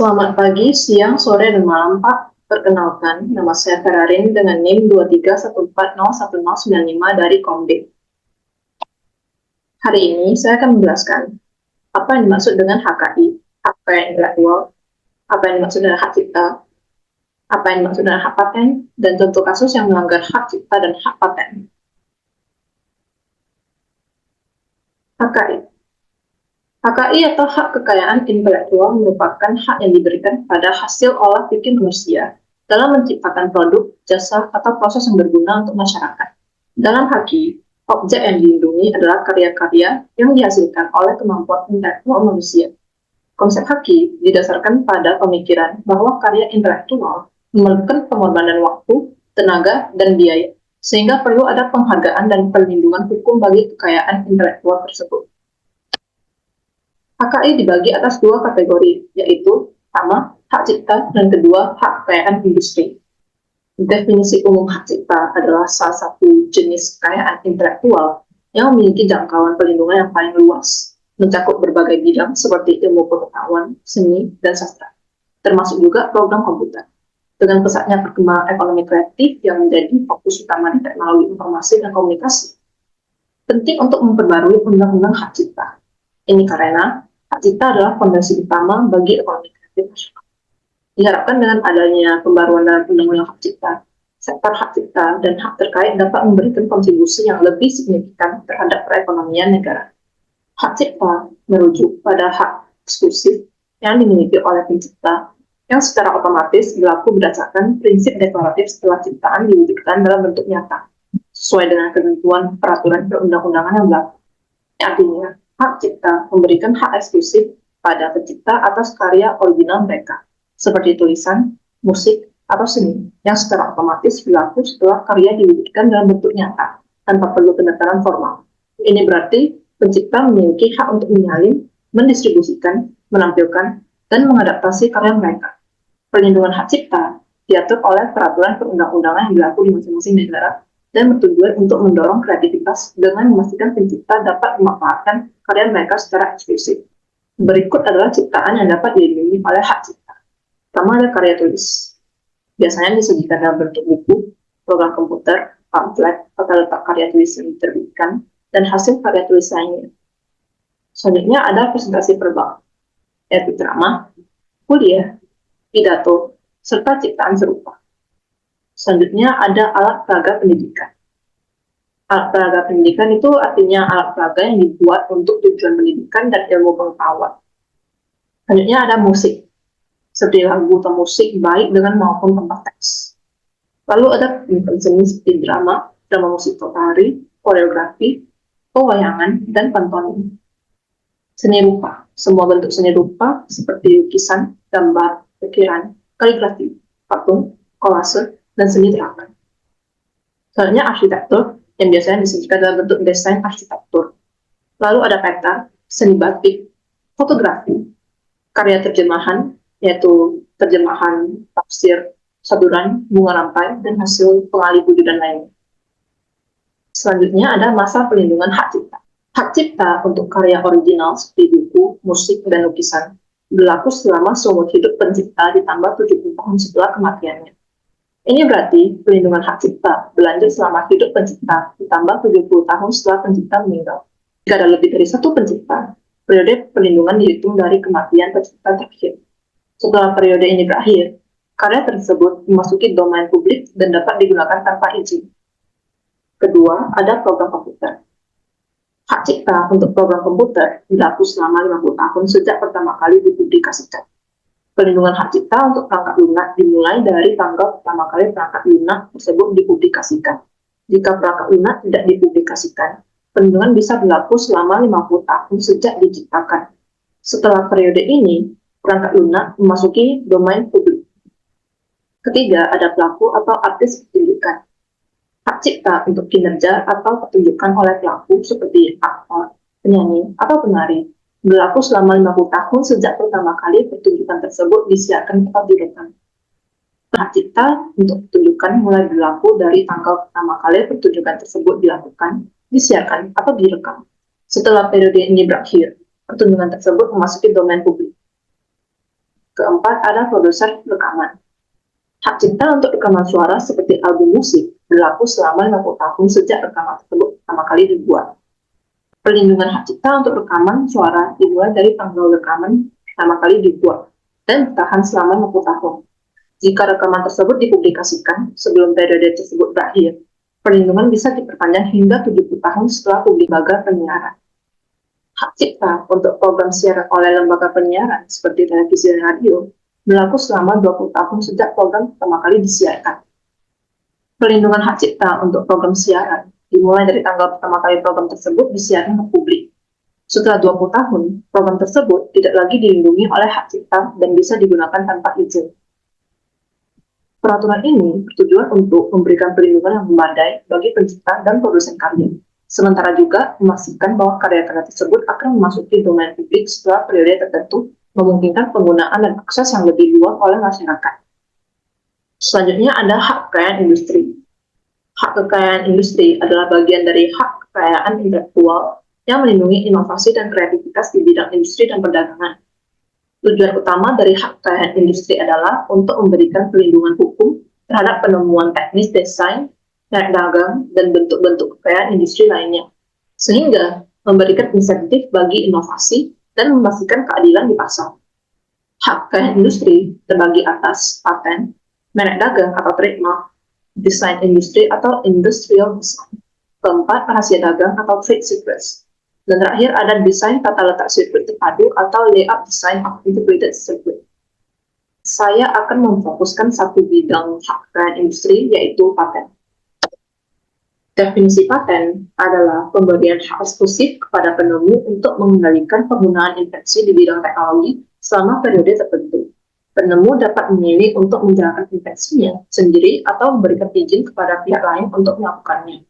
Selamat pagi, siang, sore, dan malam, Pak. Perkenalkan, nama saya Ferarin dengan NIM 231401095 dari Komdek. Hari ini saya akan menjelaskan apa yang dimaksud dengan HKI, hak kekayaan intelektual, apa yang dimaksud dengan hak cipta, apa yang dimaksud dengan hak paten, dan contoh kasus yang melanggar hak cipta dan hak paten. HKI HKI atau hak kekayaan intelektual merupakan hak yang diberikan pada hasil olah pikir manusia dalam menciptakan produk, jasa, atau proses yang berguna untuk masyarakat. Dalam HKI, objek yang dilindungi adalah karya-karya yang dihasilkan oleh kemampuan intelektual manusia. Konsep HKI didasarkan pada pemikiran bahwa karya intelektual memerlukan pengorbanan waktu, tenaga, dan biaya, sehingga perlu ada penghargaan dan perlindungan hukum bagi kekayaan intelektual tersebut. HKI dibagi atas dua kategori, yaitu pertama, hak cipta, dan kedua, hak kekayaan industri. Definisi umum hak cipta adalah salah satu jenis kekayaan intelektual yang memiliki jangkauan perlindungan yang paling luas, mencakup berbagai bidang seperti ilmu pengetahuan, seni, dan sastra, termasuk juga program komputer. Dengan pesatnya perkembangan ekonomi kreatif yang menjadi fokus utama di teknologi informasi dan komunikasi, penting untuk memperbarui undang-undang hak cipta. Ini karena hak cipta adalah fondasi utama bagi ekonomi kreatif nasional. Diharapkan dengan adanya pembaruan dalam undang-undang hak cipta, sektor hak cipta dan hak terkait dapat memberikan kontribusi yang lebih signifikan terhadap perekonomian negara. Hak cipta merujuk pada hak eksklusif yang dimiliki oleh pencipta, yang secara otomatis berlaku berdasarkan prinsip deklaratif setelah ciptaan diwujudkan dalam bentuk nyata, sesuai dengan ketentuan peraturan perundang-undangan yang berlaku. Artinya, hak cipta memberikan hak eksklusif pada pencipta atas karya original mereka, seperti tulisan, musik, atau seni, yang secara otomatis berlaku setelah karya diwujudkan dalam bentuk nyata, tanpa perlu penekanan formal. Ini berarti pencipta memiliki hak untuk menyalin, mendistribusikan, menampilkan, dan mengadaptasi karya mereka. Perlindungan hak cipta diatur oleh peraturan perundang-undangan yang berlaku di masing-masing negara dan bertujuan untuk mendorong kreativitas dengan memastikan pencipta dapat memanfaatkan karya mereka secara eksklusif. Berikut adalah ciptaan yang dapat dilindungi oleh hak cipta. Pertama ada karya tulis. Biasanya disajikan dalam bentuk buku, program komputer, pamflet, atau letak karya tulis yang diterbitkan, dan hasil karya tulis lainnya. Selanjutnya ada presentasi verbal, yaitu drama, kuliah, pidato, serta ciptaan serupa. Selanjutnya ada alat peraga pendidikan. Alat peraga pendidikan itu artinya alat peraga yang dibuat untuk tujuan pendidikan dan ilmu pengetahuan. Selanjutnya ada musik, seperti lagu atau musik baik dengan maupun tanpa teks. Lalu ada seni seperti drama, drama musik tari, koreografi, pewayangan, dan pantomim. Seni rupa, semua bentuk seni rupa seperti lukisan, gambar, ukiran, kaligrafi, patung, kolase, dan seni terapan. Selanjutnya arsitektur, yang biasanya disajikan dalam bentuk desain arsitektur. Lalu ada peta, seni batik, fotografi, karya terjemahan, yaitu terjemahan tafsir, saduran, bunga rampai, dan hasil pengalih wujudan lainnya. Selanjutnya ada masa pelindungan hak cipta. Hak cipta untuk karya original seperti buku, musik, dan lukisan berlaku selama seumur hidup pencipta ditambah 70 tahun setelah kematiannya. Ini berarti pelindungan hak cipta berlanjut selama hidup pencipta ditambah 70 tahun setelah pencipta meninggal. Jika ada lebih dari satu pencipta, periode perlindungan dihitung dari kematian pencipta terakhir. Setelah periode ini berakhir, karya tersebut memasuki domain publik dan dapat digunakan tanpa izin. Kedua, ada program komputer. Hak cipta untuk program komputer berlaku selama 50 tahun sejak pertama kali dipublikasikan. Perlindungan hak cipta untuk perangkat lunak dimulai dari tanggal pertama kali perangkat lunak tersebut dipublikasikan. Jika perangkat lunak tidak dipublikasikan, perlindungan bisa berlaku selama 50 tahun sejak diciptakan. Setelah periode ini, perangkat lunak memasuki domain publik. Ketiga, ada pelaku atau artis pertunjukan. Hak cipta untuk kinerja atau pertunjukan oleh pelaku seperti aktor, penyanyi, atau penari berlaku selama 50 tahun sejak pertama kali pertunjukan tersebut disiarkan atau direkam. Hak cipta untuk pertunjukan mulai berlaku dari tanggal pertama kali pertunjukan tersebut dilakukan, disiarkan, atau direkam. Setelah periode ini berakhir, pertunjukan tersebut memasuki domain publik. Keempat, ada produser rekaman. Hak cipta untuk rekaman suara seperti album musik berlaku selama 50 tahun sejak rekaman tersebut pertama kali dibuat. Perlindungan hak cipta untuk rekaman suara dimulai dari tanggal rekaman pertama kali dibuat dan bertahan selama 50 tahun. Jika rekaman tersebut dipublikasikan sebelum periode tersebut berakhir, perlindungan bisa diperpanjang hingga 70 tahun setelah publik lembaga penyiaran. Hak cipta untuk program siaran oleh lembaga penyiaran seperti televisi dan radio berlaku selama 20 tahun sejak program pertama kali disiarkan. Perlindungan hak cipta untuk program siaran dimulai dari tanggal pertama kali program tersebut disiarkan ke publik. Setelah 20 tahun, program tersebut tidak lagi dilindungi oleh hak cipta dan bisa digunakan tanpa izin. Peraturan ini bertujuan untuk memberikan perlindungan yang memadai bagi pencipta dan produsen karya, sementara juga memastikan bahwa karya-karya tersebut akan memasuki domain publik setelah periode tertentu, memungkinkan penggunaan dan akses yang lebih luas oleh masyarakat. Selanjutnya ada hak kekayaan industri. Hak kekayaan industri adalah bagian dari hak kekayaan intelektual yang melindungi inovasi dan kreativitas di bidang industri dan perdagangan. Tujuan utama dari hak kekayaan industri adalah untuk memberikan perlindungan hukum terhadap penemuan teknis desain, merek dagang, dan bentuk-bentuk kekayaan industri lainnya, sehingga memberikan insentif bagi inovasi dan memastikan keadilan di pasar. Hak kekayaan industri terbagi atas paten, merek dagang atau trademark, desain industri atau industrial design, keempat rahasia dagang atau trade secrets, dan terakhir ada desain tata letak sirkuit terpadu atau layout design of integrated circuit. Saya akan memfokuskan satu bidang hak kekayaan industri, yaitu paten. Definisi paten adalah pemberian hak eksklusif kepada penemu untuk mengendalikan penggunaan invensi di bidang teknologi selama periode tertentu. Penemu dapat memilih untuk menjalankan invensinya sendiri atau memberikan izin kepada pihak lain untuk melakukannya.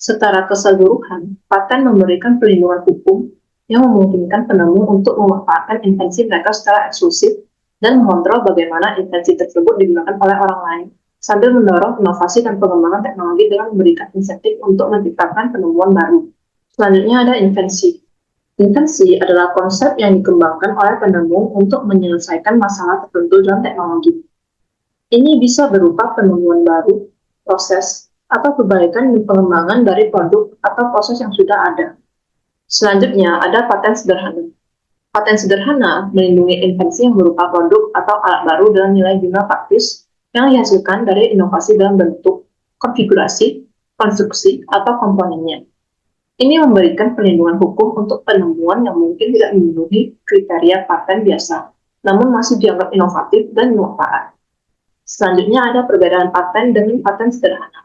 Secara keseluruhan, paten memberikan perlindungan hukum yang memungkinkan penemu untuk memanfaatkan invensi mereka secara eksklusif dan mengontrol bagaimana invensi tersebut digunakan oleh orang lain, sambil mendorong inovasi dan pengembangan teknologi dengan memberikan insentif untuk menciptakan penemuan baru. Selanjutnya ada invensi. Invensi adalah konsep yang dikembangkan oleh penemu untuk menyelesaikan masalah tertentu dalam teknologi. Ini bisa berupa penemuan baru, proses, atau perbaikan dan pengembangan dari produk atau proses yang sudah ada. Selanjutnya ada paten sederhana. Paten sederhana melindungi invensi yang berupa produk atau alat baru dengan nilai guna praktis yang dihasilkan dari inovasi dalam bentuk, konfigurasi, konstruksi, atau komponennya. Ini memberikan perlindungan hukum untuk penemuan yang mungkin tidak memenuhi kriteria paten biasa, namun masih dianggap inovatif dan bermanfaat. Selanjutnya ada perbedaan paten dengan paten sederhana.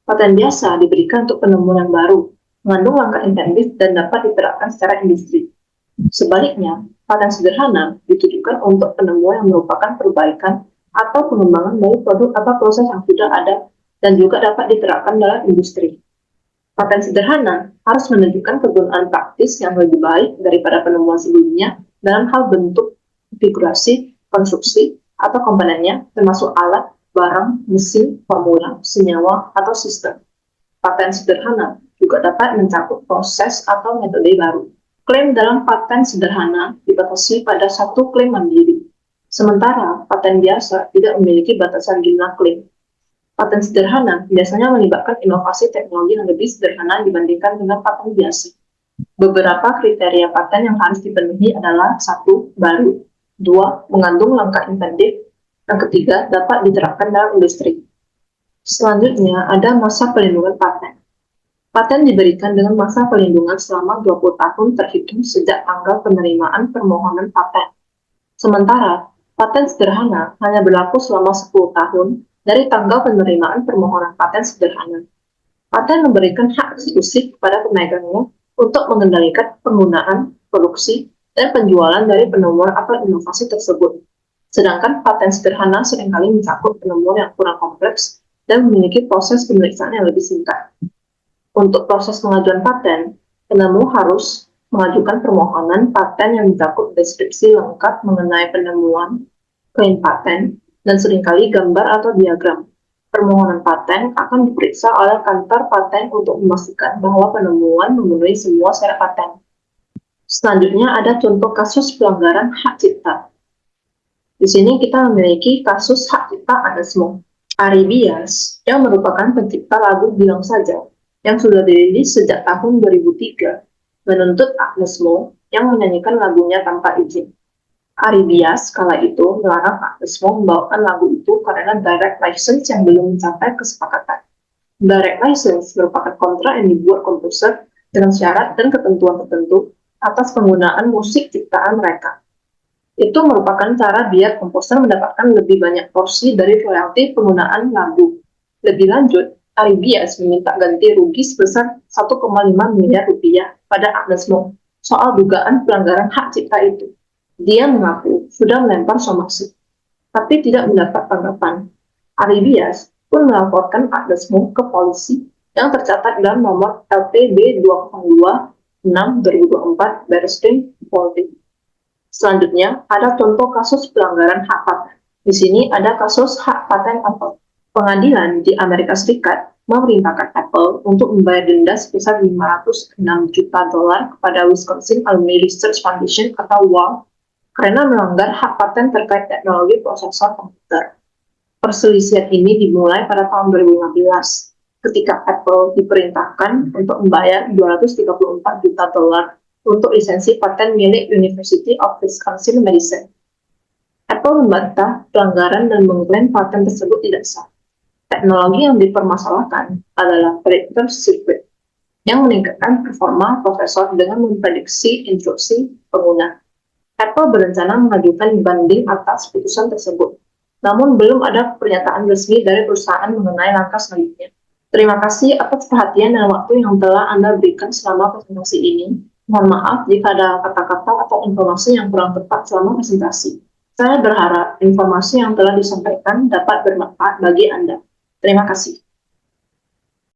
Paten biasa diberikan untuk penemuan yang baru, mengandung langkah inventif dan dapat diterapkan secara industri. Sebaliknya, paten sederhana ditujukan untuk penemuan yang merupakan perbaikan atau pengembangan dari produk atau proses yang sudah ada dan juga dapat diterapkan dalam industri. Paten sederhana harus menunjukkan kegunaan praktis yang lebih baik daripada penemuan sebelumnya dalam hal bentuk, konfigurasi, konstruksi, atau komponennya, termasuk alat, barang, mesin, formula, senyawa, atau sistem. Paten sederhana juga dapat mencakup proses atau metode baru. Klaim dalam paten sederhana dibatasi pada satu klaim mandiri, sementara paten biasa tidak memiliki batasan jumlah klaim. Paten sederhana biasanya melibatkan inovasi teknologi yang lebih sederhana dibandingkan dengan paten biasa. Beberapa kriteria paten yang harus dipenuhi adalah 1. Baru, 2. Mengandung langkah inventif, dan ketiga, dapat diterapkan dalam industri. Selanjutnya, ada masa pelindungan paten. Paten diberikan dengan masa pelindungan selama 20 tahun terhitung sejak tanggal penerimaan permohonan paten. Sementara, paten sederhana hanya berlaku selama 10 tahun dari tanggal penerimaan permohonan paten sederhana. Paten memberikan hak eksklusif kepada pemegangnya untuk mengendalikan penggunaan, produksi, dan penjualan dari penemuan atau inovasi tersebut. Sedangkan paten sederhana seringkali mencakup penemuan yang kurang kompleks dan memiliki proses pemeriksaan yang lebih singkat. Untuk proses pengajuan paten, penemu harus mengajukan permohonan paten yang mencakup deskripsi lengkap mengenai penemuan, klaim paten, dan seringkali gambar atau diagram. Permohonan paten akan diperiksa oleh kantor paten untuk memastikan bahwa penemuan memenuhi semua syarat paten. Selanjutnya ada contoh kasus pelanggaran hak cipta. Di sini kita memiliki kasus hak cipta Agnes Mo. Ari Bias, yang merupakan pencipta lagu Bilang Saja, yang sudah dirilis sejak tahun 2003, menuntut Agnes Mo yang menyanyikan lagunya tanpa izin. Ari Bias kala itu melarang Agnes Mo membawakan lagu itu karena direct license yang belum mencapai kesepakatan. Direct license merupakan kontrak yang dibuat komposer dengan syarat dan ketentuan tertentu atas penggunaan musik ciptaan mereka. Itu merupakan cara biar komposer mendapatkan lebih banyak porsi dari royalti penggunaan lagu. Lebih lanjut, Ari Bias meminta ganti rugi sebesar 1,5 miliar rupiah pada Agnes Mo soal dugaan pelanggaran hak cipta itu. Dia mengaku sudah melempar somasi, tapi tidak mendapat tanggapan. Ari Bias pun melaporkan Agnes Mo ke polisi yang tercatat dalam nomor LPB 202 6 2024 Barreskrim Polri. Selanjutnya, ada contoh kasus pelanggaran hak paten. Di sini ada kasus hak paten Apple. Pengadilan di Amerika Serikat memerintahkan Apple untuk membayar denda sebesar 506 juta dolar kepada Wisconsin Alumni Research Foundation atau WARF karena melanggar hak paten terkait teknologi prosesor komputer. Perselisihan ini dimulai pada tahun 2015 ketika Apple diperintahkan untuk membayar 234 juta dolar untuk lisensi paten milik University of Wisconsin Madison. Apple membantah pelanggaran dan mengklaim paten tersebut tidak sah. Teknologi yang dipermasalahkan adalah predictive circuit yang meningkatkan performa prosesor dengan memprediksi instruksi pengguna. Apple berencana mengajukan banding atas putusan tersebut, namun belum ada pernyataan resmi dari perusahaan mengenai langkah selanjutnya. Terima kasih atas perhatian dan waktu yang telah Anda berikan selama presentasi ini. Mohon maaf jika ada kata-kata atau informasi yang kurang tepat selama presentasi. Saya berharap informasi yang telah disampaikan dapat bermanfaat bagi Anda. Terima kasih.